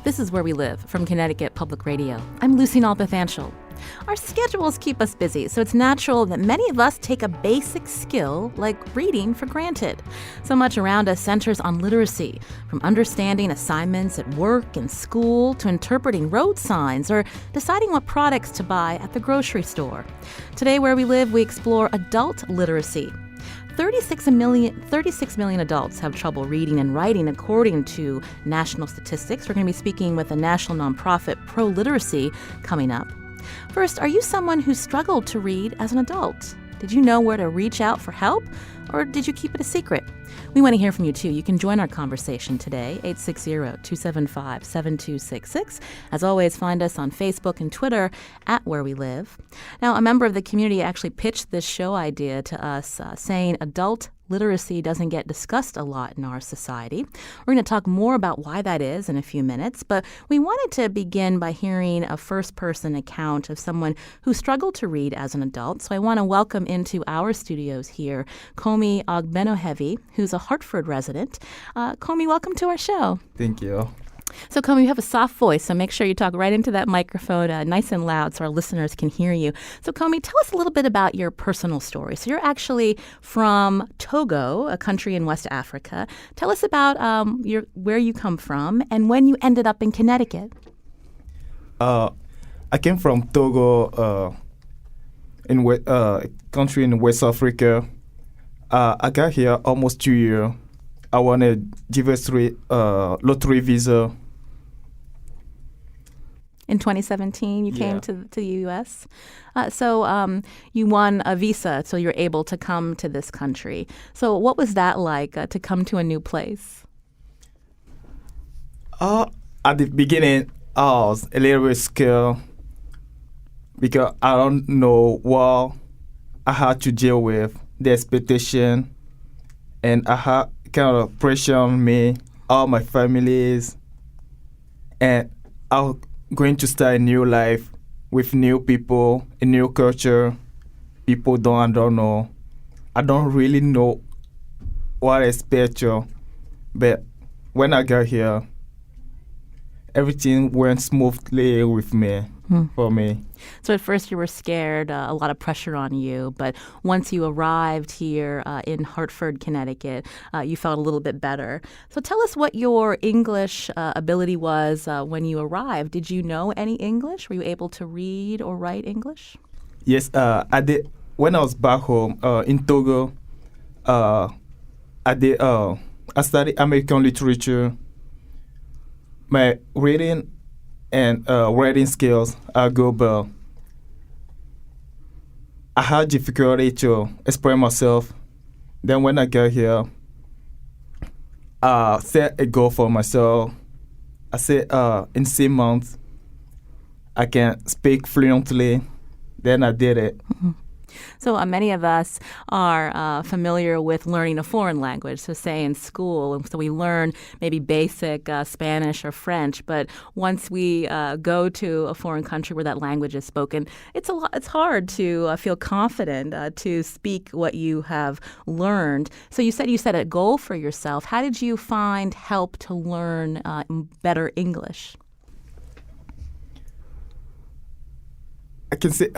This is Where We Live from Connecticut Public Radio. I'm Lucy Nalpathanchel. Our schedules keep us busy, so it's natural that many of us take a basic skill like reading for granted. So much around us centers on literacy, from understanding assignments at work and school to interpreting road signs or deciding what products to buy at the grocery store. Today, Where We Live, we explore adult literacy. 36 million adults have trouble reading and writing, according to national statistics. We're going to be speaking with a national nonprofit, Pro-Literacy, coming up. First, are you someone who struggled to read as an adult? Did you know where to reach out for help, or did you keep it a secret? We want to hear from you, too. You can join our conversation today, 860-275-7266. As always, find us on Facebook and Twitter at Where We Live. Now, a member of the community actually pitched this show idea to us, saying adult literacy doesn't get discussed a lot in our society. We're going to talk more about why that is in a few minutes, but we wanted to begin by hearing a first-person account of someone who struggled to read as an adult. So I want to welcome into our studios here Komi Ogbenohevi, who's a Hartford resident. Komi, welcome to our show. Thank you. So, Komi, you have a soft voice, so make sure you talk right into that microphone nice and loud so our listeners can hear you. So, Komi, tell us a little bit about your personal story. So you're actually from Togo, a country in West Africa. Tell us about where you come from and when you ended up in Connecticut. I came from Togo, in a country in West Africa. I got here almost 2 years. I won a diversity lottery visa. In 2017, you came to the U.S. So you won a visa, so you're able to come to this country. So what was that like to come to a new place? At the beginning, I was a little bit scared because I don't know what I had to deal with, the expectation, and I had kind of pressure on me, all my families, and I'm going to start a new life with new people, a new culture. People I don't know. I don't really know what I expect you, but when I got here, everything went smoothly with me, for me. So at first you were scared, a lot of pressure on you, but once you arrived here in Hartford, Connecticut, you felt a little bit better. So tell us what your English ability was when you arrived. Did you know any English? Were you able to read or write English? Yes, I did. When I was back home in Togo, I studied American literature. My reading and writing skills are good, but I had difficulty to express myself. Then when I got here, I set a goal for myself. I said in 6 months, I can speak fluently. Then I did it. Mm-hmm. So many of us are familiar with learning a foreign language, so say in school, and so we learn maybe basic Spanish or French, but once we go to a foreign country where that language is spoken, it's hard to feel confident to speak what you have learned. So you said you set a goal for yourself. How did you find help to learn better English? I can say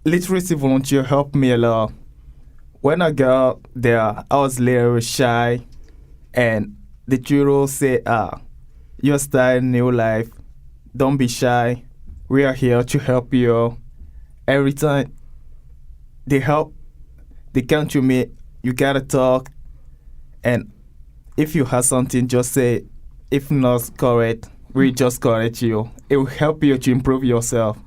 literacy volunteer helped me a lot. When I got there, I was a little shy, and the tutor said, you're starting a new life. Don't be shy. We are here to help you. Every time they come to me, you gotta talk, and if you have something, just say, if not correct, we just correct you. It will help you to improve yourself.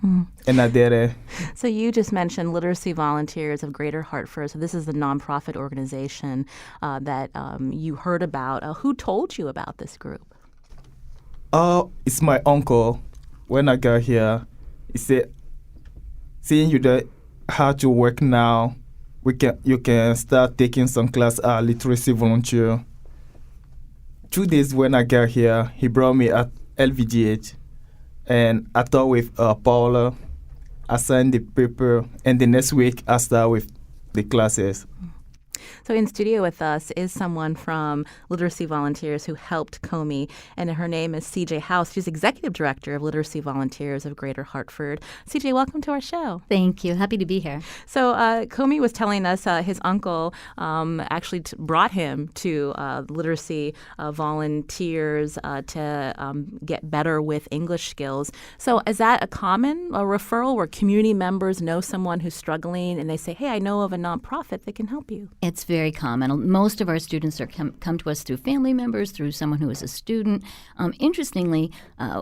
And I did it. So you just mentioned Literacy Volunteers of Greater Hartford. So this is the nonprofit organization that you heard about. Who told you about this group? It's my uncle. When I got here, he said, seeing you don't have to work now, you can start taking some class at Literacy Volunteer. 2 days when I got here, he brought me at LVGH, and I talked with Paula. I signed the paper, and the next week I start with the classes. So in studio with us is someone from Literacy Volunteers who helped Comey, and her name is CJ House. She's Executive Director of Literacy Volunteers of Greater Hartford. CJ, welcome to our show. Thank you. Happy to be here. So Comey was telling us his uncle actually brought him to Literacy Volunteers to get better with English skills. So is that a common referral where community members know someone who's struggling and they say, hey, I know of a nonprofit that can help you? It's very common. Most of our students come to us through family members, through someone who is a student. Interestingly,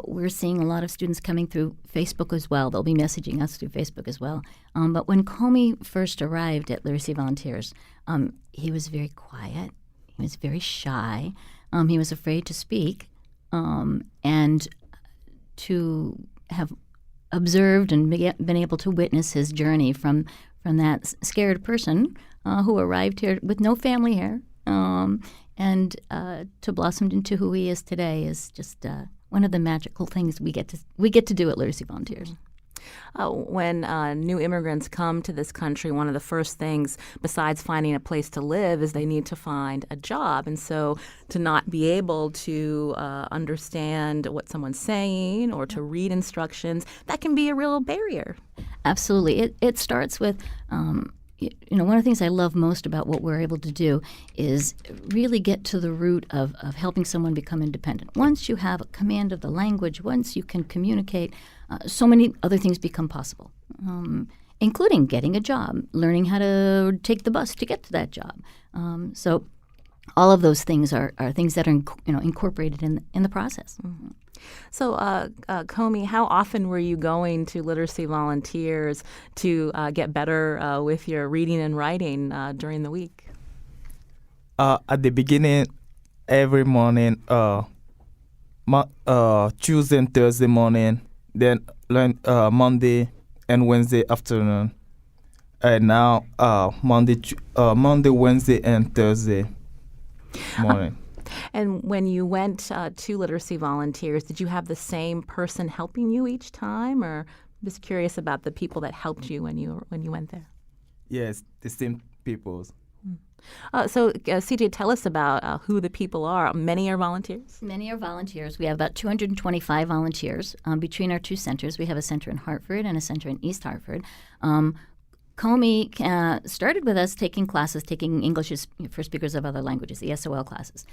we're seeing a lot of students coming through Facebook as well. They'll be messaging us through Facebook as well. But when Comey first arrived at Literacy Volunteers, he was very quiet. He was very shy. He was afraid to speak. And to have observed and been able to witness his journey from that scared person who arrived here with no family here, and to blossom into who he is today is just one of the magical things we get to do at Literacy Volunteers. When new immigrants come to this country, one of the first things, besides finding a place to live, is they need to find a job. And so to not be able to understand what someone's saying or to read instructions, that can be a real barrier. Absolutely. It starts with, one of the things I love most about what we're able to do is really get to the root of helping someone become independent. Once you have a command of the language, once you can communicate, so many other things become possible, including getting a job, learning how to take the bus to get to that job. So all of those things are things that are incorporated in the process. Mm-hmm. So, Comey, how often were you going to Literacy Volunteers to get better with your reading and writing during the week? At the beginning, every morning, Tuesday and Thursday morning, then Monday and Wednesday afternoon, and now Monday, Wednesday, and Thursday morning. And when you went to Literacy Volunteers, did you have the same person helping you each time, or I'm just curious about the people that helped you when you went there? Yes, the same people. So, CJ, tell us about who the people are. Many are volunteers? Many are volunteers. We have about 225 volunteers between our two centers. We have a center in Hartford and a center in East Hartford. Comey started with us taking English for speakers of other languages, the SOL classes.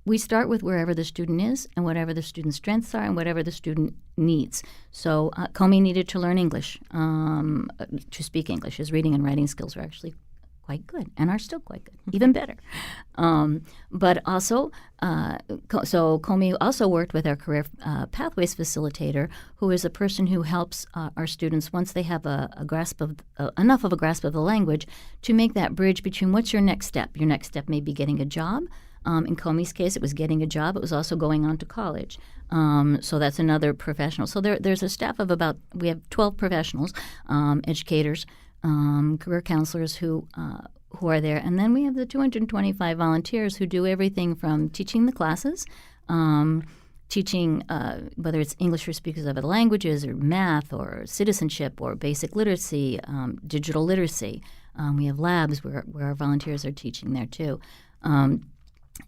We start with wherever the student is and whatever the student's strengths are and whatever the student needs. So Comey needed to learn English, to speak English. His reading and writing skills were actually quite good and are still quite good, even better. But also, so Comey also worked with our Career Pathways facilitator, who is a person who helps our students, once they have enough of a grasp of the language, to make that bridge between what's your next step. Your next step may be getting a job. In Comey's case, it was getting a job. It was also going on to college. So that's another professional. So there's a staff of we have 12 professionals, educators, career counselors who are there. And then we have the 225 volunteers who do everything from teaching the classes, teaching whether it's English for speakers of other languages or math or citizenship or basic literacy, digital literacy. We have labs where our volunteers are teaching there too.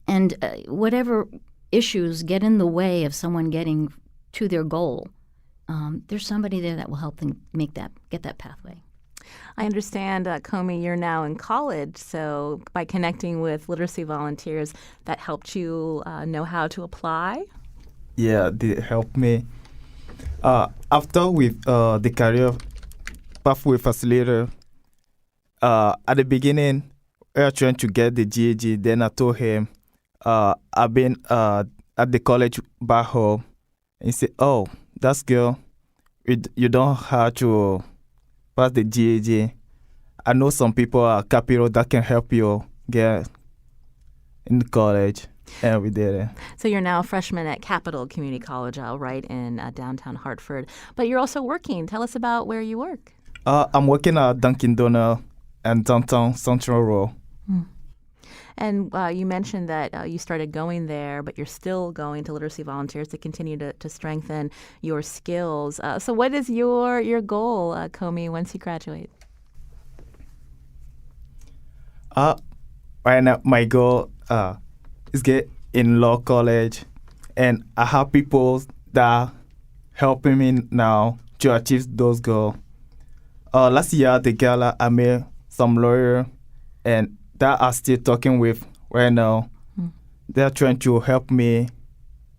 And whatever issues get in the way of someone getting to their goal, there's somebody there that will help them get that pathway. I understand, Comey, you're now in college, so by connecting with Literacy Volunteers, that helped you know how to apply? Yeah, they helped me. After with the career pathway facilitator, at the beginning, we were trying to get the GAG. Then I told him, I've been at the college back home. And he said, oh, that's good. You don't have to pass the GAG. I know some people at Capitol that can help you get in the college. And we did it. So you're now a freshman at Capitol Community College, right in downtown Hartford. But you're also working. Tell us about where you work. I'm working at Dunkin' Donuts and downtown Central Row. And you mentioned that you started going there, but you're still going to Literacy Volunteers to continue to strengthen your skills. So what is your goal, Comey, once you graduate? Uh, right now, my goal is get in law college, and I have people that helping me now to achieve those goals. Last year at the gala, I met some lawyer, and that I'm still talking with right now. They're trying to help me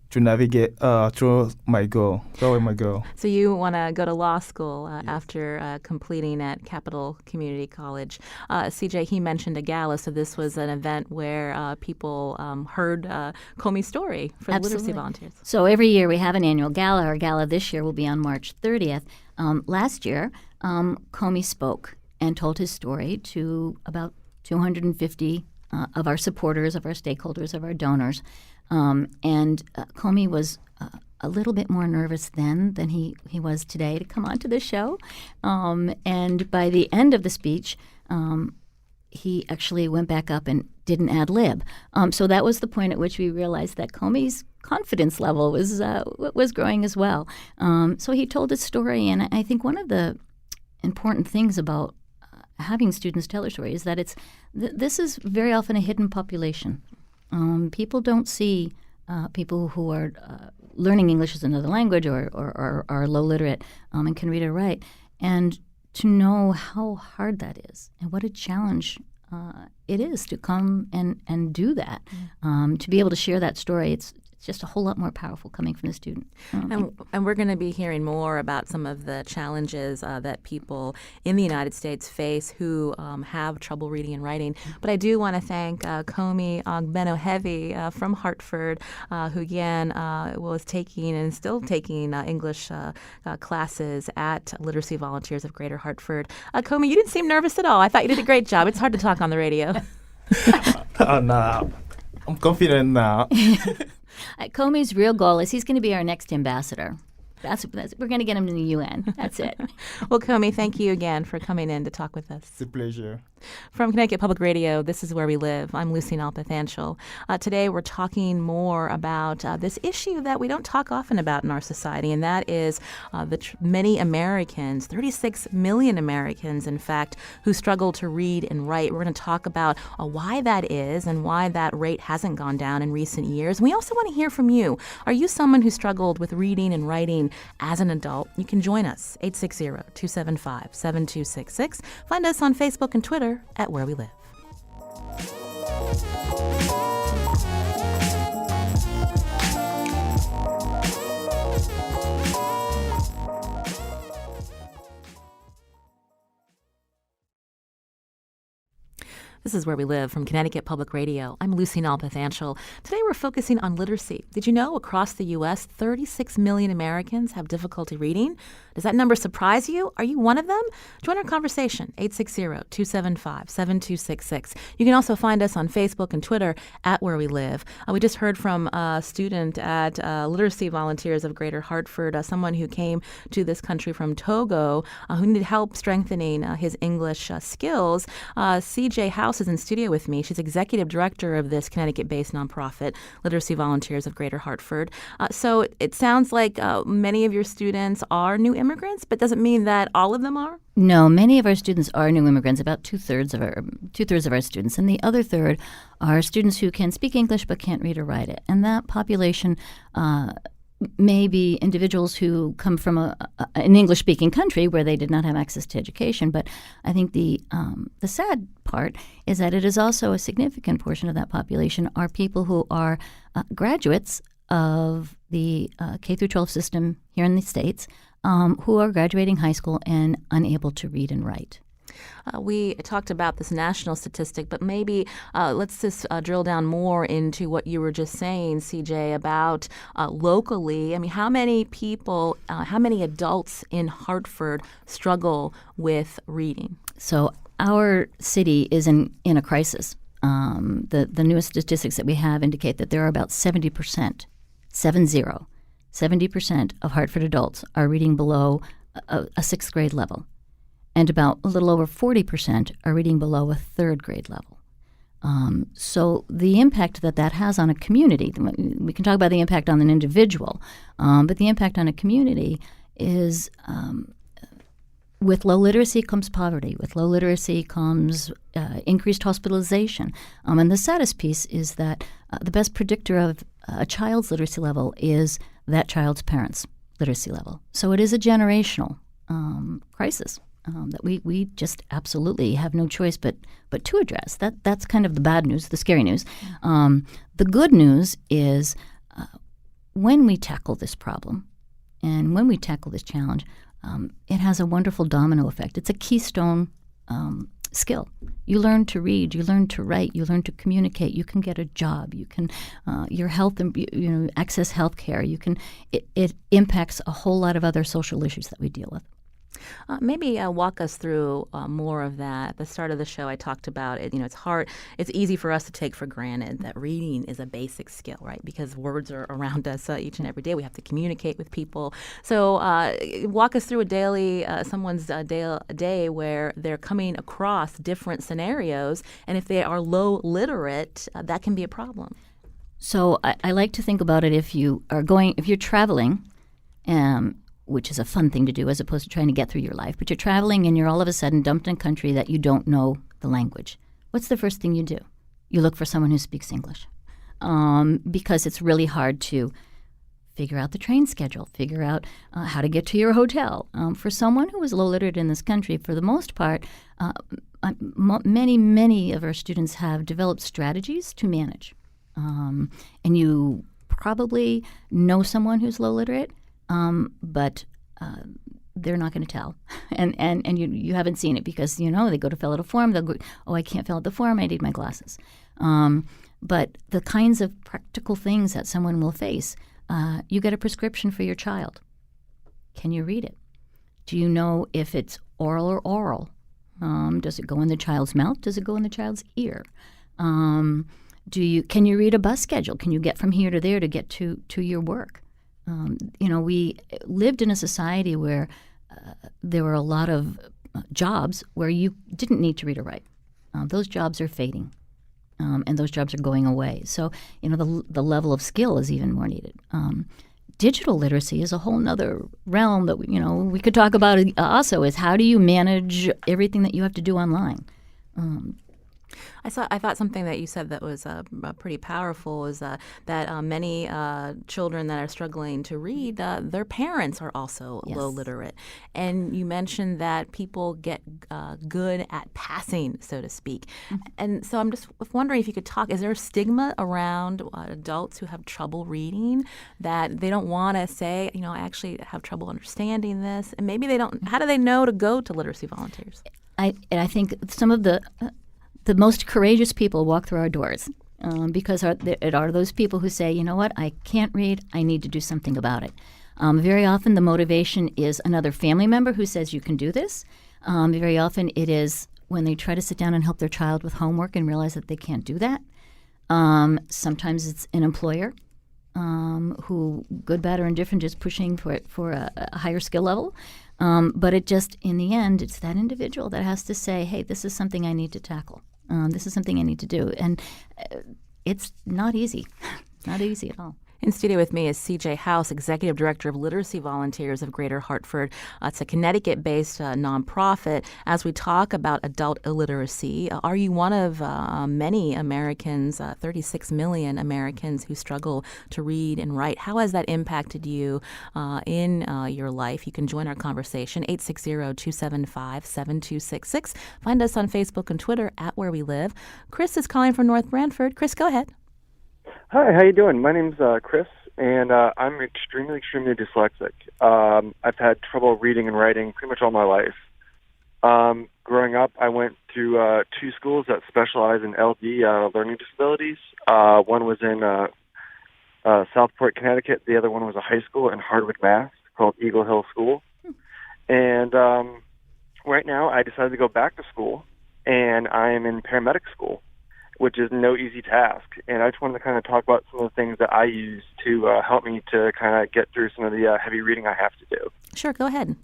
to navigate through my goal. Toward my goal. So you want to go to law school after completing at Capital Community College. CJ, he mentioned a gala, so this was an event where people heard Comey's story for the literacy volunteers. So every year we have an annual gala. Our gala this year will be on March 30th. Last year, Comey spoke and told his story to about 250 of our supporters, of our stakeholders, of our donors. And Comey was a little bit more nervous then than he was today to come onto the show. And by the end of the speech, he actually went back up and did an ad lib. So that was the point at which we realized that Comey's confidence level was growing as well. So he told his story, and I think one of the important things about having students tell their story is that this is very often a hidden population. People don't see people who are learning English as another language or are low literate and can read or write. And to know how hard that is and what a challenge it is to come and do that, to be able to share that story, it's just a whole lot more powerful coming from the student. And we're going to be hearing more about some of the challenges that people in the United States face who have trouble reading and writing. But I do want to thank Comey Ogbenohevi from Hartford, who again was taking and still taking English classes at Literacy Volunteers of Greater Hartford. Comey, you didn't seem nervous at all. I thought you did a great job. It's hard to talk on the radio. Oh, no. I'm confident now. Comey's real goal is he's going to be our next ambassador. We're going to get him to the UN. That's it. Well, Comey, thank you again for coming in to talk with us. It's a pleasure. From Connecticut Public Radio, this is Where We Live. I'm Lucy Nalpathanchel. Today we're talking more about this issue that we don't talk often about in our society, and that is many Americans, 36 million Americans, in fact, who struggle to read and write. We're going to talk about why that is and why that rate hasn't gone down in recent years. And we also want to hear from you. Are you someone who struggled with reading and writing as an adult? You can join us, 860-275-7266. Find us on Facebook and Twitter at Where We Live. This is Where We Live from Connecticut Public Radio. I'm Lucy Nalpathanchel. Today we're focusing on literacy. Did you know across the U.S., 36 million Americans have difficulty reading? Does that number surprise you? Are you one of them? Join our conversation, 860-275-7266. You can also find us on Facebook and Twitter at Where We Live. We just heard from a student at Literacy Volunteers of Greater Hartford, someone who came to this country from Togo, who needed help strengthening his English skills. CJ House is in studio with me. She's executive director of this Connecticut-based nonprofit, Literacy Volunteers of Greater Hartford. So it sounds like many of your students are new immigrants, but doesn't mean that all of them are? No, many of our students are new immigrants, about two-thirds of our students. And the other third are students who can speak English but can't read or write it. And that population may be individuals who come from an English-speaking country where they did not have access to education. But I think the sad part is that it is also a significant portion of that population are people who are graduates of the K-12 system here in the States who are graduating high school and unable to read and write. We talked about this national statistic, but maybe let's just drill down more into what you were just saying, CJ, about locally. I mean, how many people, how many adults in Hartford struggle with reading? So our city is in a crisis. The newest statistics that we have indicate that there are about 70% of Hartford adults are reading below a sixth grade level. And about a little over 40% are reading below a third grade level. So the impact that has on a community, we can talk about the impact on an individual, but the impact on a community is with low literacy comes poverty. With low literacy comes increased hospitalization. And the saddest piece is that the best predictor of a child's literacy level is that child's parents' literacy level. So it is a generational crisis that we just absolutely have no choice but to address. That's kind of the bad news, the scary news. The good news is when we tackle this problem and when we tackle this challenge, it has a wonderful domino effect. It's a keystone skill. You learn to read, you learn to write, you learn to communicate. You can get a job. You can your health and access health care. It impacts a whole lot of other social issues that we deal with. Maybe walk us through more of that. At the start of the show, I talked about it. It's hard. It's easy for us to take for granted that reading is a basic skill, right? Because words are around us each and every day. We have to communicate with people. So walk us through a daily, someone's day where they're coming across different scenarios, and if they are low literate, that can be a problem. So I like to think about it if you're traveling. Which is a fun thing to do as opposed to trying to get through your life. But you're traveling and you're all of a sudden dumped in a country that you don't know the language. What's the first thing you do? You look for someone who speaks English because it's really hard to figure out the train schedule, figure out how to get to your hotel. For someone who is low literate in this country, for the most part, many of our students have developed strategies to manage. And you probably know someone who's low literate. But they're not going to tell, and you haven't seen it because they go to fill out a form. They'll go, I can't fill out the form. I need my glasses. But the kinds of practical things that someone will face, you get a prescription for your child. Can you read it? Do you know if it's oral or oral? Does it go in the child's mouth? Does it go in the child's ear? Can you read a bus schedule? Can you get from here to there to get to your work? We lived in a society where there were a lot of jobs where you didn't need to read or write. Those jobs are fading, and those jobs are going away. So, the level of skill is even more needed. Digital literacy is a whole nother realm that we could talk about. Also, is how do you manage everything that you have to do online? I thought something that you said that was pretty powerful is that many children that are struggling to read, their parents are also low literate. And you mentioned that people get good at passing, so to speak. Mm-hmm. And so I'm just wondering if you could talk, is there a stigma around adults who have trouble reading that they don't want to say, I actually have trouble understanding this? And maybe they don't, how do they know to go to literacy volunteers? I think some of the most courageous people walk through our doors because it are those people who say, I can't read, I need to do something about it. Very often the motivation is another family member who says you can do this. Very often it is when they try to sit down and help their child with homework and realize that they can't do that. Sometimes it's an employer who, good, bad, or indifferent, is pushing for a higher skill level. But it just, in the end, it's that individual that has to say, hey, this is something I need to tackle. This is something I need to do. And it's not easy. Not easy at all. In studio with me is C.J. House, Executive Director of Literacy Volunteers of Greater Hartford. It's a Connecticut-based nonprofit. As we talk about adult illiteracy, are you one of many Americans, 36 million Americans who struggle to read and write? How has that impacted you in your life? You can join our conversation, 860-275-7266. Find us on Facebook and Twitter at Where We Live. Chris is calling from North Branford. Chris, go ahead. Hi, how you doing? My name's Chris, and I'm extremely dyslexic. I've had trouble reading and writing pretty much all my life. Growing up, I went to two schools that specialize in LD, learning disabilities. One was in Southport, Connecticut. The other one was a high school in Hardwick, Mass, called Eagle Hill School. And right now, I decided to go back to school, and I am in paramedic school, which is no easy task. And I just wanted to kind of talk about some of the things that I use to help me to kind of get through some of the heavy reading I have to do. Sure, go ahead.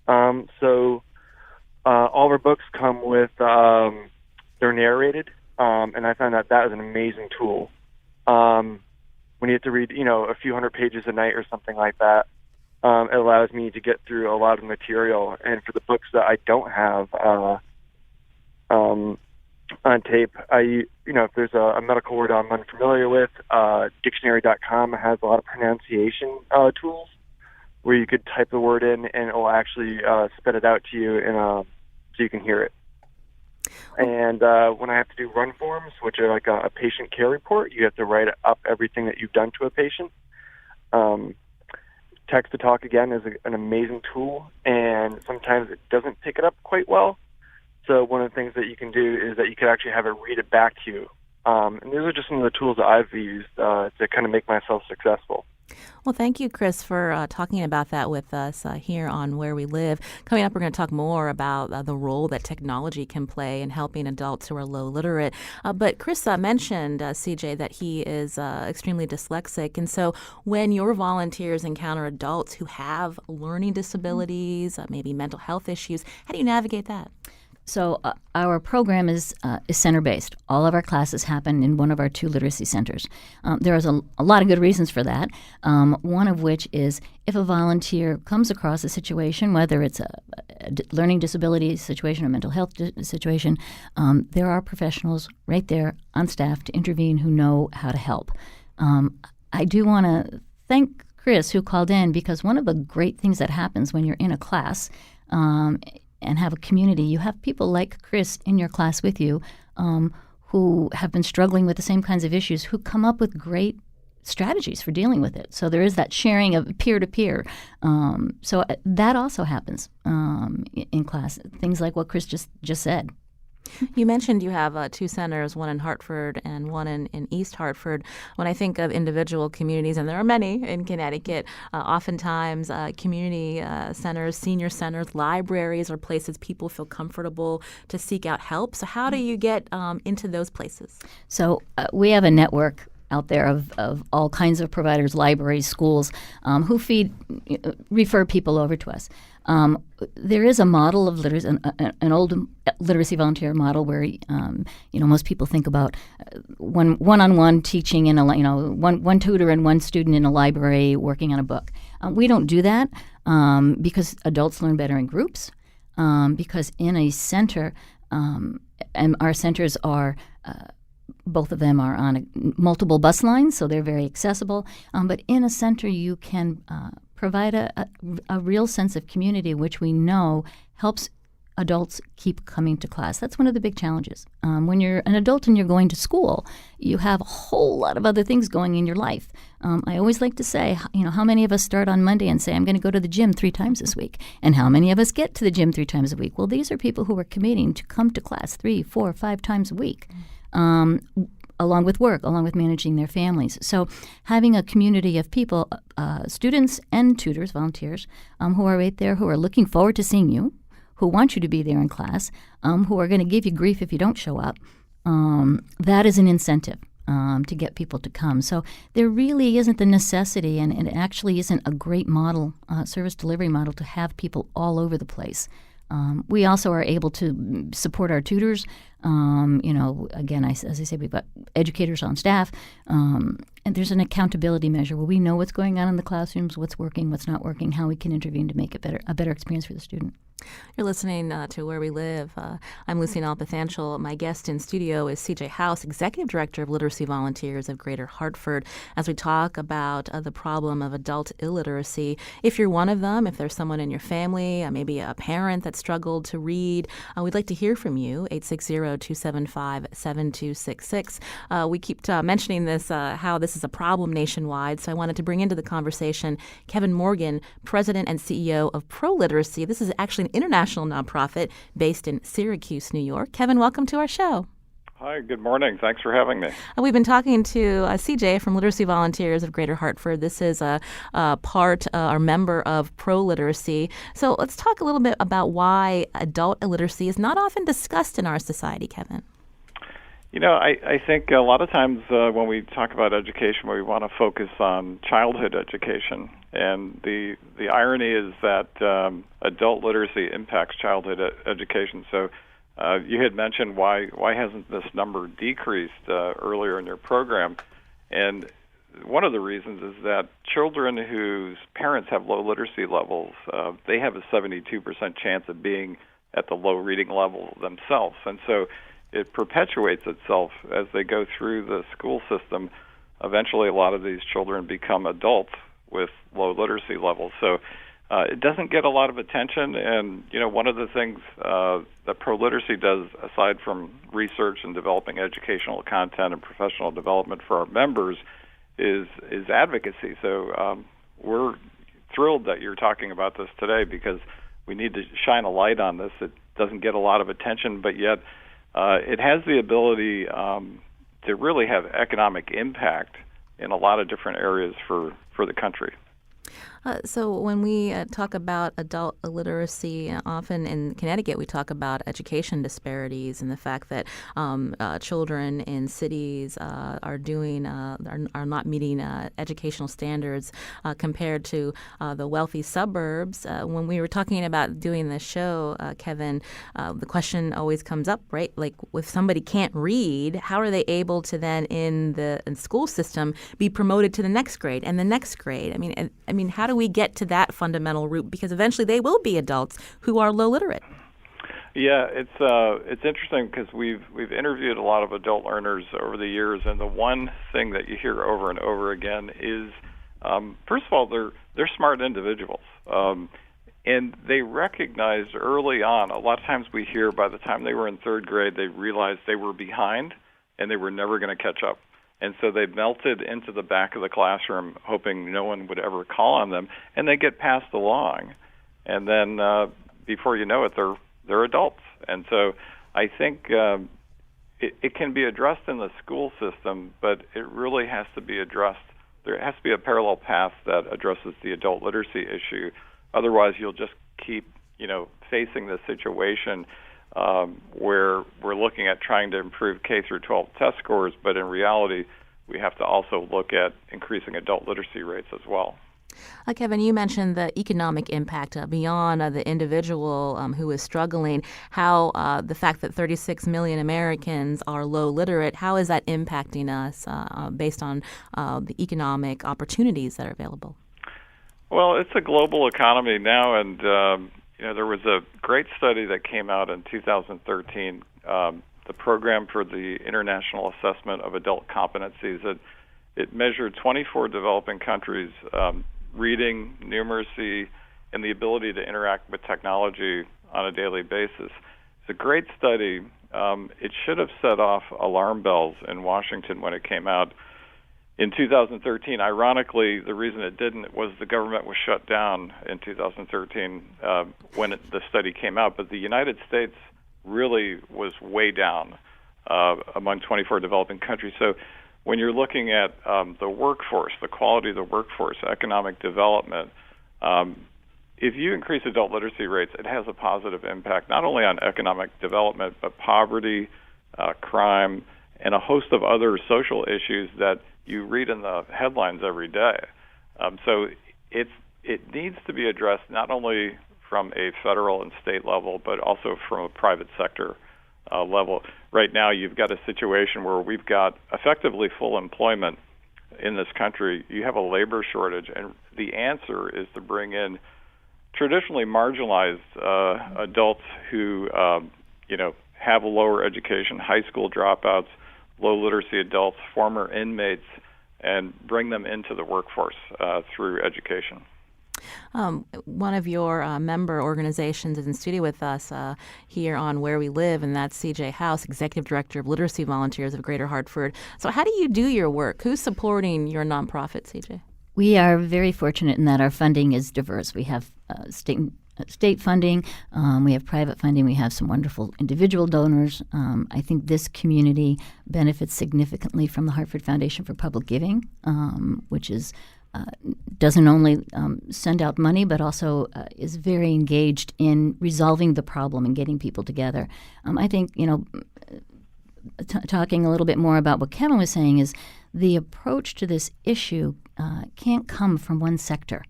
So all of our books come with, they're narrated, and I found that is an amazing tool. When you have to read, a few hundred pages a night or something like that, It allows me to get through a lot of material. And for the books that I don't have on tape, if there's a medical word I'm unfamiliar with, dictionary.com has a lot of pronunciation tools where you could type the word in and it will actually spit it out to you so you can hear it. And when I have to do run forms, which are like a patient care report, you have to write up everything that you've done to a patient. Text-to-talk, again, is an amazing tool, and sometimes it doesn't pick it up quite well. So one of the things that you can do is that you can actually have it read it back to you. And these are just some of the tools that I've used to kind of make myself successful. Well, thank you, Chris, for talking about that with us here on Where We Live. Coming up, we're going to talk more about the role that technology can play in helping adults who are low literate. But Chris mentioned, CJ, that he is extremely dyslexic. And so when your volunteers encounter adults who have learning disabilities, maybe mental health issues, how do you navigate that? So our program is center-based. All of our classes happen in one of our 2 literacy centers. There is a lot of good reasons for that, one of which is if a volunteer comes across a situation, whether it's a learning disability situation or mental health situation, there are professionals right there on staff to intervene who know how to help. I do want to thank Chris, who called in, because one of the great things that happens when you're in a class and have a community, you have people like Chris in your class with you who have been struggling with the same kinds of issues, who come up with great strategies for dealing with it. So there is that sharing of peer-to-peer. So that also happens in class, things like what Chris just said. You mentioned you have 2 centers, one in Hartford and one in East Hartford. When I think of individual communities, and there are many in Connecticut, oftentimes community centers, senior centers, libraries are places people feel comfortable to seek out help. So how do you get into those places? So we have a network out there of all kinds of providers, libraries, schools, who refer people over to us. There is a model of literacy, an old literacy volunteer model where most people think about one-on-one teaching in one tutor and one student in a library working on a book. We don't do that because adults learn better in groups. Because in a center, and our centers are. Both of them are on multiple bus lines, so they're very accessible. But in a center, you can provide a real sense of community, which we know helps adults keep coming to class. That's one of the big challenges. When you're an adult and you're going to school, you have a whole lot of other things going in your life. I always like to say, how many of us start on Monday and say, I'm going to go to the gym 3 times this week? And how many of us get to the gym 3 times a week? Well, these are people who are committing to come to class 3, 4, 5 times a week. Along with work, along with managing their families. So having a community of people, students and tutors, volunteers, who are right there, who are looking forward to seeing you, who want you to be there in class, who are going to give you grief if you don't show up, that is an incentive to get people to come. So there really isn't the necessity, and it actually isn't a great model, service delivery model, to have people all over the place. We also are able to support our tutors. Again, as I say, we've got educators on staff, and there's an accountability measure where we know what's going on in the classrooms, what's working, what's not working, how we can intervene to make it a better experience for the student. You're listening to Where We Live. I'm Lucine Alpathanchel. My guest in studio is CJ House, Executive Director of Literacy Volunteers of Greater Hartford, as we talk about the problem of adult illiteracy. If you're one of them, if there's someone in your family, maybe a parent that struggled to read, we'd like to hear from you, 860-275-7266. We keep mentioning this, how this is a problem nationwide, so I wanted to bring into the conversation Kevin Morgan, President and CEO of Pro Literacy. This is actually an international nonprofit based in Syracuse, New York. Kevin, welcome to our show. Hi, good morning. Thanks for having me. We've been talking to CJ from Literacy Volunteers of Greater Hartford. This is a part or member of Pro Literacy. So let's talk a little bit about why adult illiteracy is not often discussed in our society, Kevin. I think a lot of times when we talk about education, we want to focus on childhood education. And the irony is that adult literacy impacts childhood education. So you had mentioned why hasn't this number decreased earlier in your program? And one of the reasons is that children whose parents have low literacy levels, they have a 72% chance of being at the low reading level themselves. And so it perpetuates itself as they go through the school system. Eventually, a lot of these children become adults with low literacy levels. So it doesn't get a lot of attention. And, one of the things that Pro-Literacy does, aside from research and developing educational content and professional development for our members, is advocacy. So we're thrilled that you're talking about this today because we need to shine a light on this. It doesn't get a lot of attention, but yet it has the ability to really have economic impact in a lot of different areas for the country. So when we talk about adult illiteracy, often in Connecticut we talk about education disparities and the fact that children in cities are not meeting educational standards compared to the wealthy suburbs. When we were talking about doing this show, Kevin, the question always comes up, right? Like, if somebody can't read, how are they able to then in the school system be promoted to the next grade and the next grade? I mean, how do we get to that fundamental root? Because eventually they will be adults who are low literate. Yeah, it's interesting because we've interviewed a lot of adult learners over the years, and the one thing that you hear over and over again is, first of all, they're smart individuals, and they recognized early on. A lot of times we hear by the time they were in third grade, they realized they were behind and they were never going to catch up. And so they melted into the back of the classroom, hoping no one would ever call on them, and they get passed along. And then before you know it, they're adults. And so I think it can be addressed in the school system, but it really has to be addressed. There has to be a parallel path that addresses the adult literacy issue. Otherwise, you'll just keep, facing this situation where we're looking at trying to improve K through 12 test scores, but in reality, we have to also look at increasing adult literacy rates as well. Kevin, you mentioned the economic impact beyond the individual who is struggling. How the fact that 36 million Americans are low literate, how is that impacting us based on the economic opportunities that are available? Well, it's a global economy now, and there was a great study that came out in 2013, the Program for the International Assessment of Adult Competencies. It measured 24 developing countries' reading, numeracy, and the ability to interact with technology on a daily basis. It's a great study. It should have set off alarm bells in Washington when it came out. In 2013, ironically, the reason it didn't was the government was shut down in 2013 when the study came out. But the United States really was way down among 24 developing countries. So when you're looking at the workforce, the quality of the workforce, economic development, if you increase adult literacy rates, it has a positive impact not only on economic development, but poverty, crime, and a host of other social issues that you read in the headlines every day. So it needs to be addressed not only from a federal and state level, but also from a private sector level. Right now, you've got a situation where we've got effectively full employment in this country. You have a labor shortage, and the answer is to bring in traditionally marginalized adults who, have a lower education, high school dropouts, low literacy adults, former inmates, and bring them into the workforce through education. One of your member organizations is in studio with us here on Where We Live, and that's CJ House, Executive Director of Literacy Volunteers of Greater Hartford. So how do you do your work? Who's supporting your nonprofit, CJ? We are very fortunate in that our funding is diverse. We have state funding, we have private funding, we have some wonderful individual donors. I think this community benefits significantly from the Hartford Foundation for Public Giving, which doesn't only send out money, but also is very engaged in resolving the problem and getting people together. I think, talking a little bit more about what Kevin was saying is the approach to this issue can't come from one sector.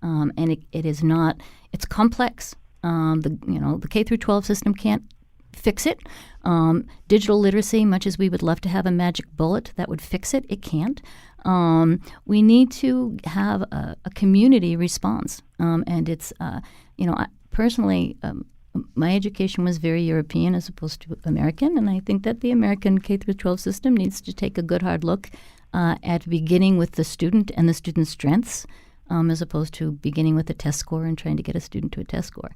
And it is not. It's complex. The K through 12 system can't fix it. Digital literacy, much as we would love to have a magic bullet that would fix it, it can't. We need to have a community response. And it's, personally, my education was very European as opposed to American, and I think that the American K through 12 system needs to take a good hard look at beginning with the student and the student's strengths, as opposed to beginning with a test score and trying to get a student to a test score.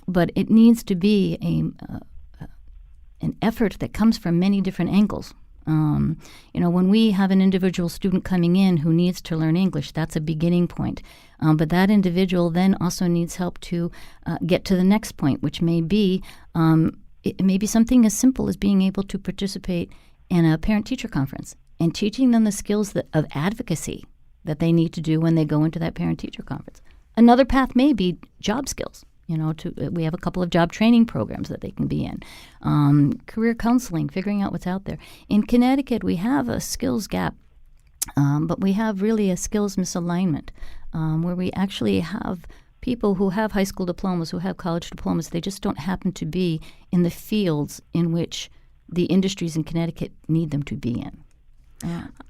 But it needs to be an effort that comes from many different angles. When we have an individual student coming in who needs to learn English, that's a beginning point. But that individual then also needs help to get to the next point, which may be it may be something as simple as being able to participate in a parent-teacher conference and teaching them the skills of advocacy that they need to do when they go into that parent-teacher conference. Another path may be job skills. We have a couple of job training programs that they can be in. Career counseling, figuring out what's out there. In Connecticut, we have a skills gap, but we have really a skills misalignment where we actually have people who have high school diplomas, who have college diplomas. They just don't happen to be in the fields in which the industries in Connecticut need them to be in.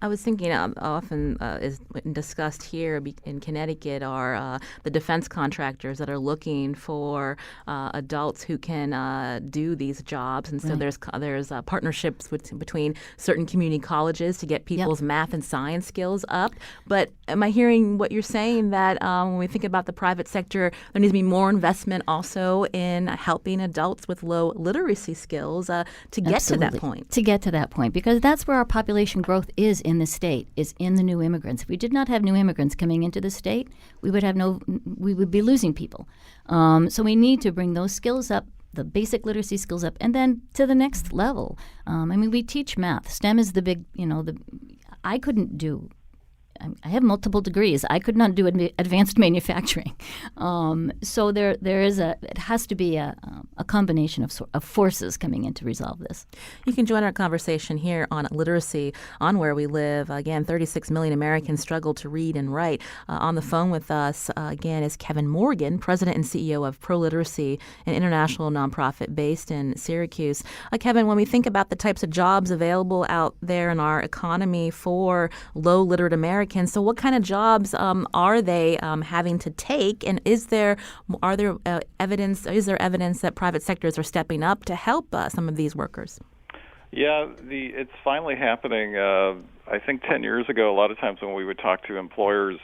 I was thinking often is discussed here in Connecticut are the defense contractors that are looking for adults who can do these jobs, and so there's partnerships between certain community colleges to get people's math and science skills up. But am I hearing what you're saying, that when we think about the private sector, there needs to be more investment also in helping adults with low literacy skills to get to that point? To get to that point, because that's where our population growth is in the state, is in the new immigrants. If we did not have new immigrants coming into the state, we would be losing people. So we need to bring those skills up, the basic literacy skills up, and then to the next level. We teach math. STEM is the big, I couldn't do. I have multiple degrees. I could not do advanced manufacturing. So it has to be a combination of forces coming in to resolve this. You can join our conversation here on literacy on Where We Live. Again, 36 million Americans struggle to read and write. On the phone with us, again, is Kevin Morgan, President and CEO of Pro Literacy, an international nonprofit based in Syracuse. Kevin, when we think about the types of jobs available out there in our economy for low literate Americans, so what kind of jobs are they having to take, and is there evidence that private sectors are stepping up to help some of these workers? Yeah, it's finally happening. I think 10 years ago, a lot of times when we would talk to employers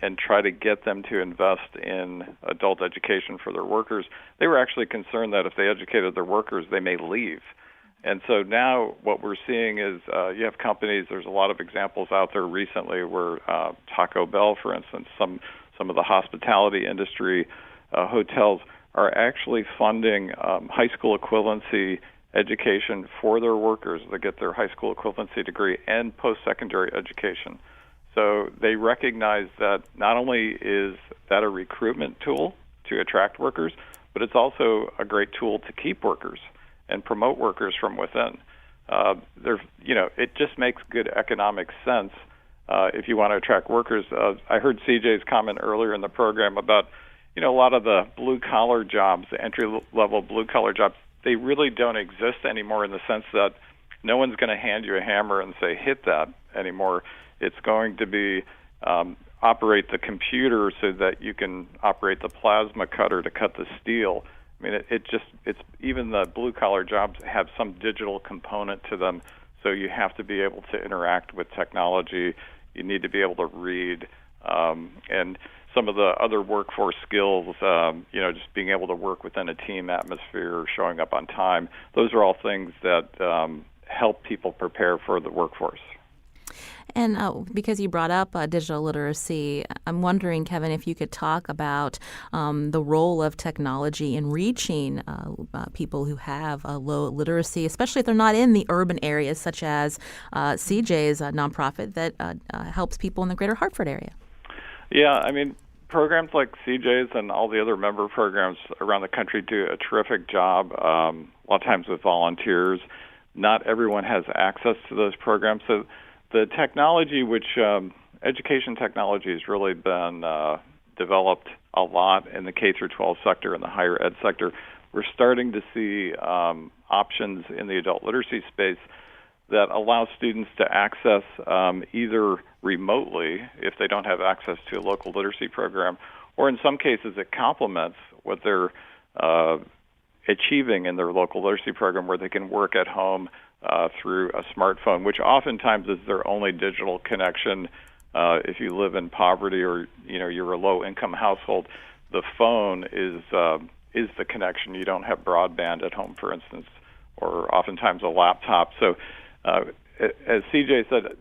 and try to get them to invest in adult education for their workers, they were actually concerned that if they educated their workers, they may leave. And so now what we're seeing is you have companies, there's a lot of examples out there recently where Taco Bell, for instance, some of the hospitality industry, hotels are actually funding high school equivalency education for their workers that get their high school equivalency degree and post-secondary education. So they recognize that not only is that a recruitment tool to attract workers, but it's also a great tool to keep workers and promote workers from within. It just makes good economic sense if you want to attract workers. I heard CJ's comment earlier in the program about, a lot of the blue-collar jobs, the entry-level blue-collar jobs, they really don't exist anymore in the sense that no one's going to hand you a hammer and say, hit that anymore. It's going to be operate the computer so that you can operate the plasma cutter to cut the steel. It's even the blue-collar jobs have some digital component to them, so you have to be able to interact with technology. You need to be able to read, and some of the other workforce skills, just being able to work within a team atmosphere, showing up on time. Those are all things that help people prepare for the workforce. And because you brought up digital literacy, I'm wondering, Kevin, if you could talk about the role of technology in reaching people who have low literacy, especially if they're not in the urban areas, such as CJ's nonprofit that helps people in the greater Hartford area. Yeah, programs like CJ's and all the other member programs around the country do a terrific job, a lot of times with volunteers. Not everyone has access to those programs, so the technology, which education technology has really been developed a lot in the K through 12 sector and the higher ed sector. We're starting to see options in the adult literacy space that allows students to access either remotely if they don't have access to a local literacy program, or in some cases it complements what they're achieving in their local literacy program, where they can work at home through a smartphone, which oftentimes is their only digital connection. If you live in poverty or you're a low-income household, the phone is the connection. You don't have broadband at home, for instance, or oftentimes a laptop. So, as CJ said,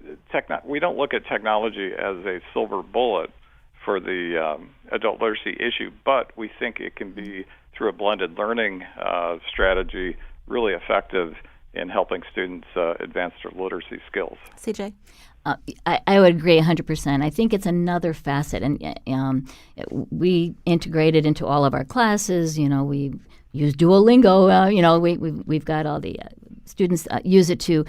we don't look at technology as a silver bullet for the adult literacy issue, but we think it can be, through a blended learning strategy, really effective in helping students advance their literacy skills. CJ? I would agree 100%. I think it's another facet, and we integrate it into all of our classes. We use Duolingo. We've got all the students use it to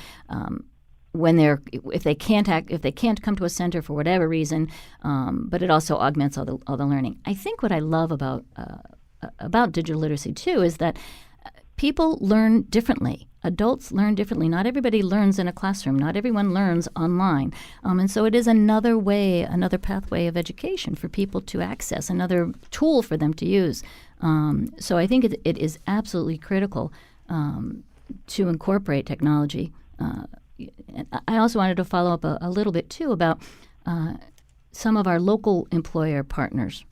if they can't come to a center for whatever reason, but it also augments all the learning. I think what I love about digital literacy too is that people learn differently. Adults learn differently. Not everybody learns in a classroom. Not everyone learns online. And so it is another pathway of education for people to access, another tool for them to use. So I think it is absolutely critical to incorporate technology. I also wanted to follow up a little bit, too, about some of our local employer partners.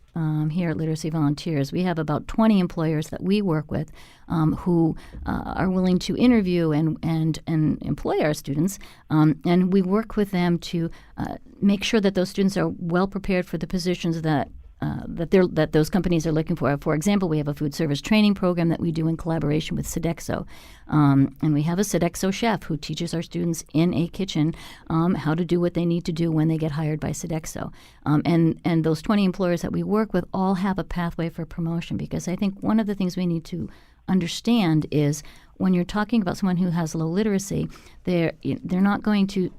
Here at Literacy Volunteers, we have about 20 employers that we work with who are willing to interview and employ our students, and we work with them to make sure that those students are well prepared for the positions that those companies are looking for. For example, we have a food service training program that we do in collaboration with Sodexo, and we have a Sodexo chef who teaches our students in a kitchen how to do what they need to do when they get hired by Sodexo. And those 20 employers that we work with all have a pathway for promotion, because I think one of the things we need to understand is when you're talking about someone who has low literacy, they're not going to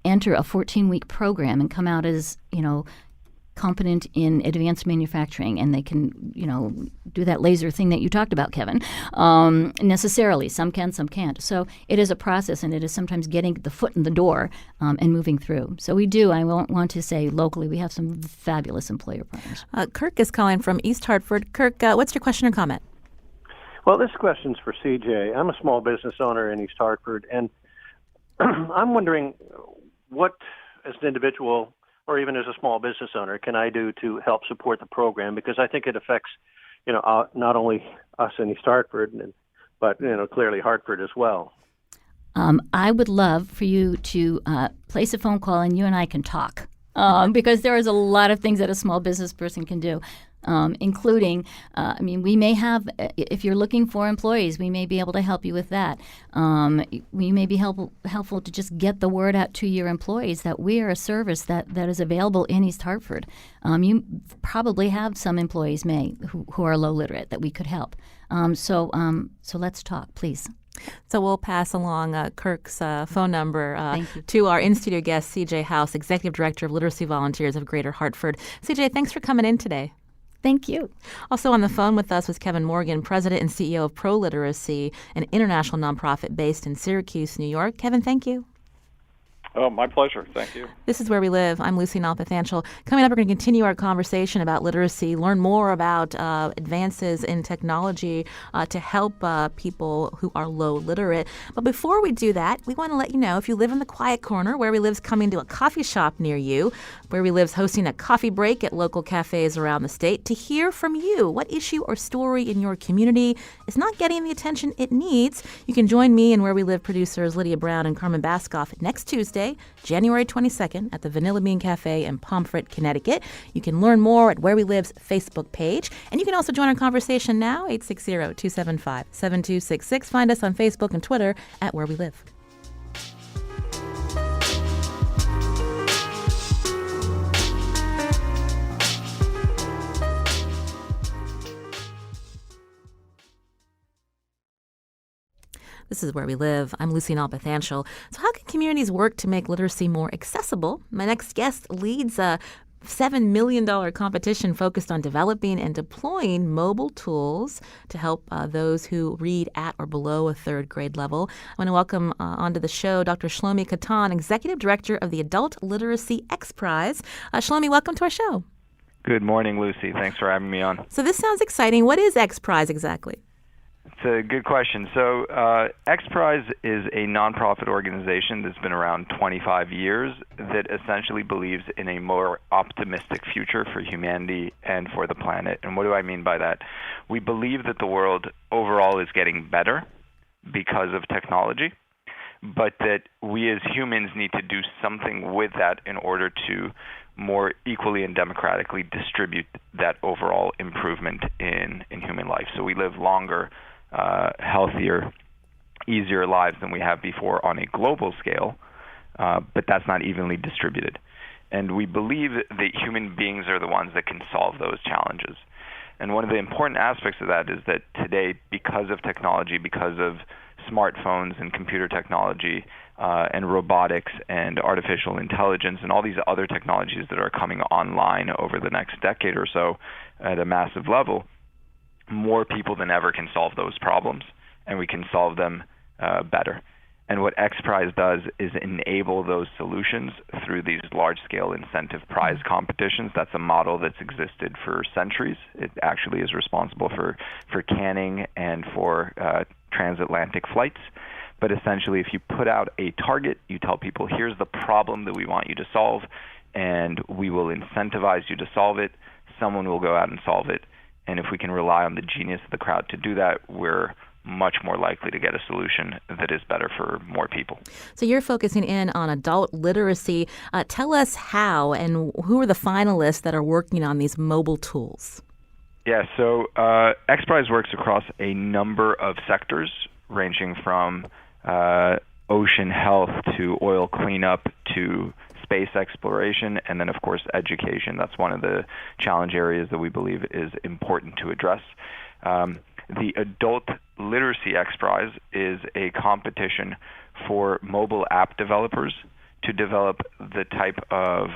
enter a 14-week program and come out as competent in advanced manufacturing, and they can, do that laser thing that you talked about, Kevin, necessarily. Some can, some can't. So it is a process, and it is sometimes getting the foot in the door and moving through. So I want to say locally, we have some fabulous employer partners. Kirk is calling from East Hartford. Kirk, what's your question or comment? Well, this question's for CJ. I'm a small business owner in East Hartford, and I'm wondering what, as an individual or even as a small business owner, can I do to help support the program? Because I think it affects, not only us in East Hartford, but clearly Hartford as well. I would love for you to place a phone call, and you and I can talk, because there is a lot of things that a small business person can do. Including, we may have, if you're looking for employees, we may be able to help you with that. We may be helpful to just get the word out to your employees that we are a service that is available in East Hartford. You probably have some employees who are low literate that we could help. So let's talk, please. So we'll pass along Kirk's phone number to our in-studio guest, CJ House, Executive Director of Literacy Volunteers of Greater Hartford. CJ, thanks for coming in today. Thank you. Also on the phone with us was Kevin Morgan, President and CEO of Pro Literacy, an international nonprofit based in Syracuse, New York. Kevin, thank you. Oh, my pleasure. Thank you. This is Where We Live. I'm Lucy Nalpathanchel. Coming up, we're going to continue our conversation about literacy, learn more about advances in technology to help people who are low literate. But before we do that, we want to let you know, if you live in the Quiet Corner, Where We Live's coming to a coffee shop near you. Where We Live's hosting a coffee break at local cafes around the state to hear from you. What issue or story in your community is not getting the attention it needs? You can join me and Where We Live producers Lydia Brown and Carmen Baskoff next Tuesday, January 22nd at the Vanilla Bean Cafe in Pomfret, Connecticut. You can learn more at Where We Live's Facebook page. And you can also join our conversation now, 860-275-7266. Find us on Facebook and Twitter at Where We Live. This is Where We Live. I'm Lucy Nalpathanchel. So how can communities work to make literacy more accessible? My next guest leads $7 million competition focused on developing and deploying mobile tools to help those who read at or below a third grade level. I want to welcome onto the show Dr. Shlomi Katan, Executive Director of the Adult Literacy X Prize. Shlomi, welcome to our show. Good morning, Lucy. Thanks for having me on. So this sounds exciting. What is X Prize exactly? It's a good question. So X Prize is a nonprofit organization that's been around 25 years that essentially believes in a more optimistic future for humanity and for the planet. And what do I mean by that? We believe that the world overall is getting better because of technology, but that we as humans need to do something with that in order to more equally and democratically distribute that overall improvement in human life. So we live longer, healthier, easier lives than we have before on a global scale, but that's not evenly distributed. And we believe that human beings are the ones that can solve those challenges. And one of the important aspects of that is that today, because of technology, because of smartphones and computer technology and robotics and artificial intelligence and all these other technologies that are coming online over the next decade or so at a massive level, more people than ever can solve those problems, and we can solve them better. And what X Prize does is enable those solutions through these large-scale incentive prize competitions. That's a model that's existed for centuries. It actually is responsible for canning and for transatlantic flights. But essentially, if you put out a target, you tell people, here's the problem that we want you to solve, and we will incentivize you to solve it. Someone will go out and solve it. And if we can rely on the genius of the crowd to do that, we're much more likely to get a solution that is better for more people. So you're focusing in on adult literacy. Tell us how and who are the finalists that are working on these mobile tools? Yeah, so X Prize works across a number of sectors, ranging from ocean health to oil cleanup to space exploration, and then, of course, education. That's one of the challenge areas that we believe is important to address. The Adult Literacy X Prize is a competition for mobile app developers to develop the type of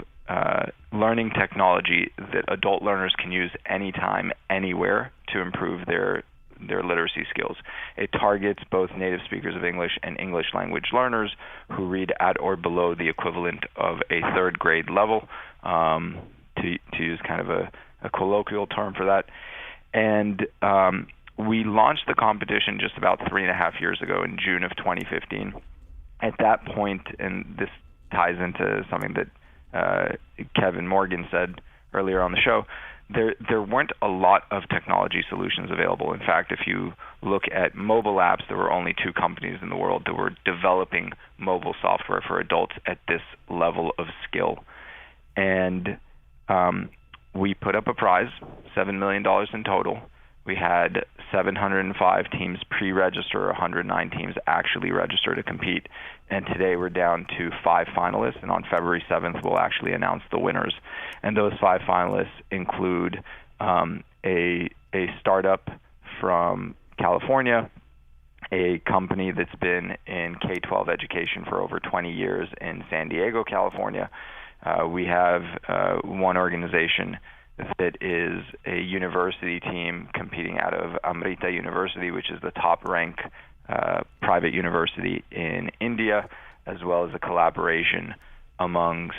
learning technology that adult learners can use anytime, anywhere to improve their literacy skills. It targets both native speakers of English and English language learners who read at or below the equivalent of a third grade level, to use kind of a colloquial term for that. And we launched the competition just about 3.5 years ago in June of 2015. At that point, and this ties into something that Kevin Morgan said earlier on the show, there weren't a lot of technology solutions available. In fact, if you look at mobile apps, there were only 2 companies in the world that were developing mobile software for adults at this level of skill. And we put up a prize, $7 million in total. We had 705 teams pre-register, 109 teams actually register to compete. And today we're down to 5 finalists, and on February 7th we'll actually announce the winners. And those 5 finalists include a startup from California, a company that's been in K-12 education for over 20 years in San Diego, California. We have one organization that is a university team competing out of Amrita University, which is the top-ranked private university in India, as well as a collaboration amongst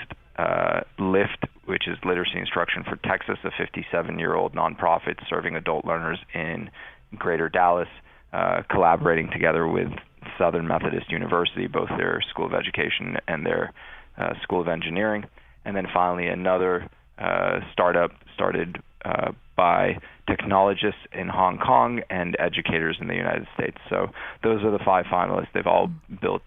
LIFT, which is Literacy Instruction for Texas, a 57-year-old nonprofit serving adult learners in Greater Dallas, collaborating together with Southern Methodist University, both their School of Education and their School of Engineering. And then finally another startup started by technologists in Hong Kong and educators in the United States. So those are the 5 finalists. They've all built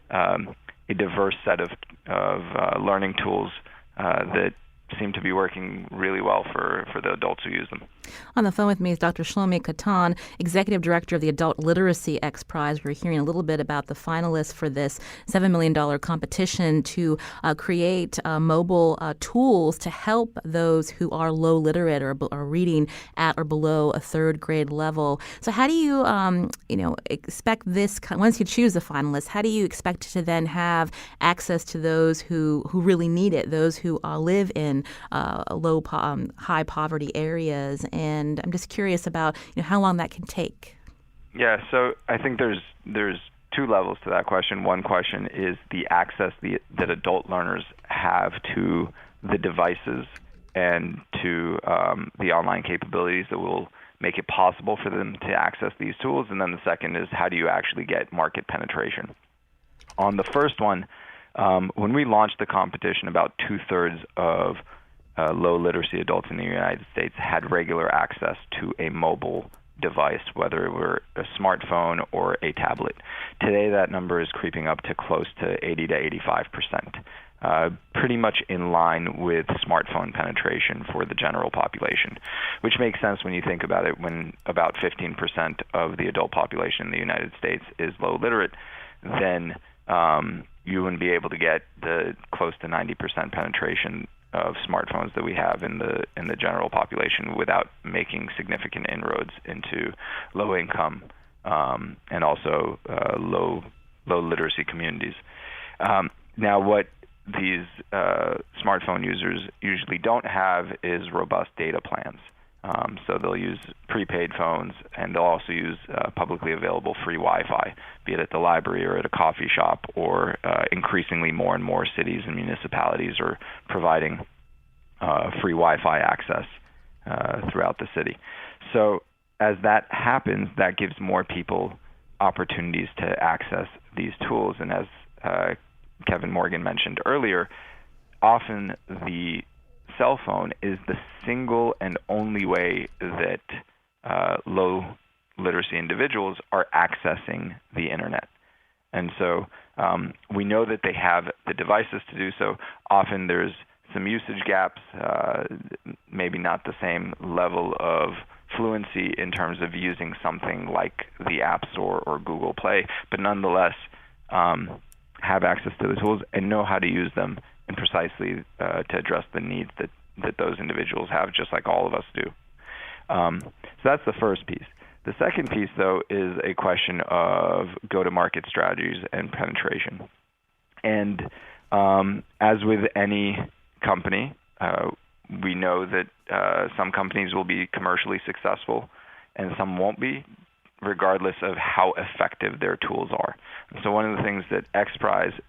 a diverse set of learning tools that seem to be working really well for the adults who use them. On the phone with me is Dr. Shlomi Katan, Executive Director of the Adult Literacy X Prize. We're hearing a little bit about the finalists for this $7 million competition to create mobile tools to help those who are low literate or are reading at or below a third grade level. So how do you, expect this, once you choose the finalists, how do you expect to then have access to those who really need it, those who live in in high poverty areas. And I'm just curious about how long that can take. Yeah, so I think there's two levels to that question. One question is the access that adult learners have to the devices and to the online capabilities that will make it possible for them to access these tools. And then the second is, how do you actually get market penetration? On the first one, when we launched the competition, about 2/3 of low literacy adults in the United States had regular access to a mobile device, whether it were a smartphone or a tablet. Today, that number is creeping up to close to 80 to 85%, pretty much in line with smartphone penetration for the general population, which makes sense when you think about it. When about 15% of the adult population in the United States is low literate, then you wouldn't be able to get the close to 90% penetration of smartphones that we have in the general population without making significant inroads into low income and also low literacy communities. Now, what these smartphone users usually don't have is robust data plans. So they'll use prepaid phones, and they'll also use publicly available free Wi-Fi, be it at the library or at a coffee shop, or increasingly more and more cities and municipalities are providing free Wi-Fi access throughout the city. So as that happens, that gives more people opportunities to access these tools. And as Kevin Morgan mentioned earlier, often the cell phone is the single and only way that low literacy individuals are accessing the internet. And so we know that they have the devices to do so. Often there's some usage gaps, maybe not the same level of fluency in terms of using something like the App Store or Google Play, but nonetheless have access to the tools and know how to use them and precisely to address the needs that those individuals have, just like all of us do. So that's the first piece. The second piece, though, is a question of go-to-market strategies and penetration. And as with any company, we know that some companies will be commercially successful and some won't be, regardless of how effective their tools are. So one of the things that XPRIZE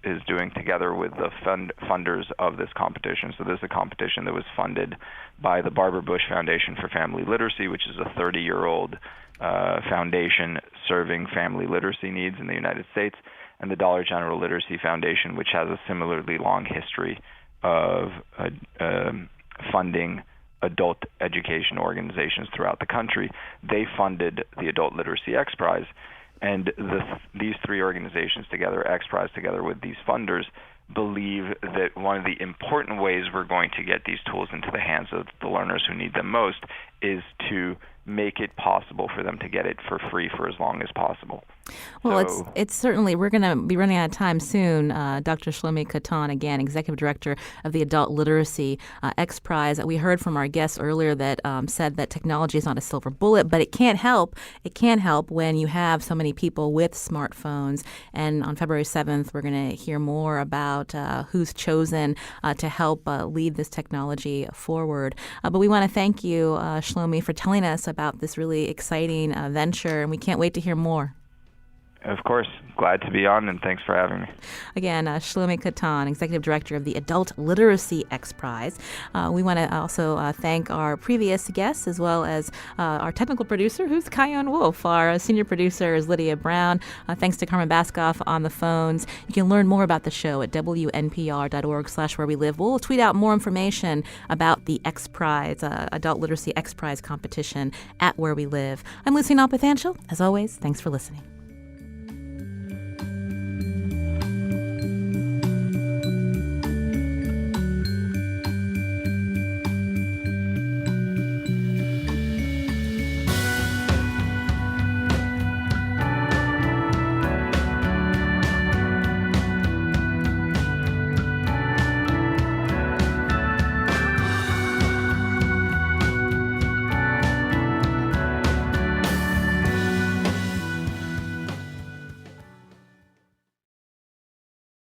is doing together with the funders of this competition, so this is a competition that was funded by the Barbara Bush Foundation for Family Literacy, which is a 30-year-old foundation serving family literacy needs in the United States, and the Dollar General Literacy Foundation, which has a similarly long history of funding adult education organizations throughout the country. They funded the Adult Literacy XPRIZE, and these three organizations together, XPRIZE together with these funders, believe that one of the important ways we're going to get these tools into the hands of the learners who need them most is to make it possible for them to get it for free for as long as possible. Well, it's certainly, we're going to be running out of time soon. Dr. Shlomi Katan, again, Executive Director of the Adult Literacy XPRIZE. We heard from our guests earlier that said that technology is not a silver bullet, but it can't help. It can help when you have so many people with smartphones. And on February 7th, we're going to hear more about who's chosen to help lead this technology forward. But we want to thank you, Shlomi, for telling us about this really exciting venture, and we can't wait to hear more. Of course. Glad to be on, and thanks for having me. Again, Shlomi Katan, Executive Director of the Adult Literacy XPRIZE. We want to also thank our previous guests, as well as our technical producer, who's Kion Wolf. Our senior producer is Lydia Brown. Thanks to Carmen Baskoff on the phones. You can learn more about the show at wnpr.org/where we live. We'll tweet out more information about the XPRIZE, Adult Literacy XPRIZE competition at Where We Live. I'm Lucy Nalpathanchel. As always, thanks for listening.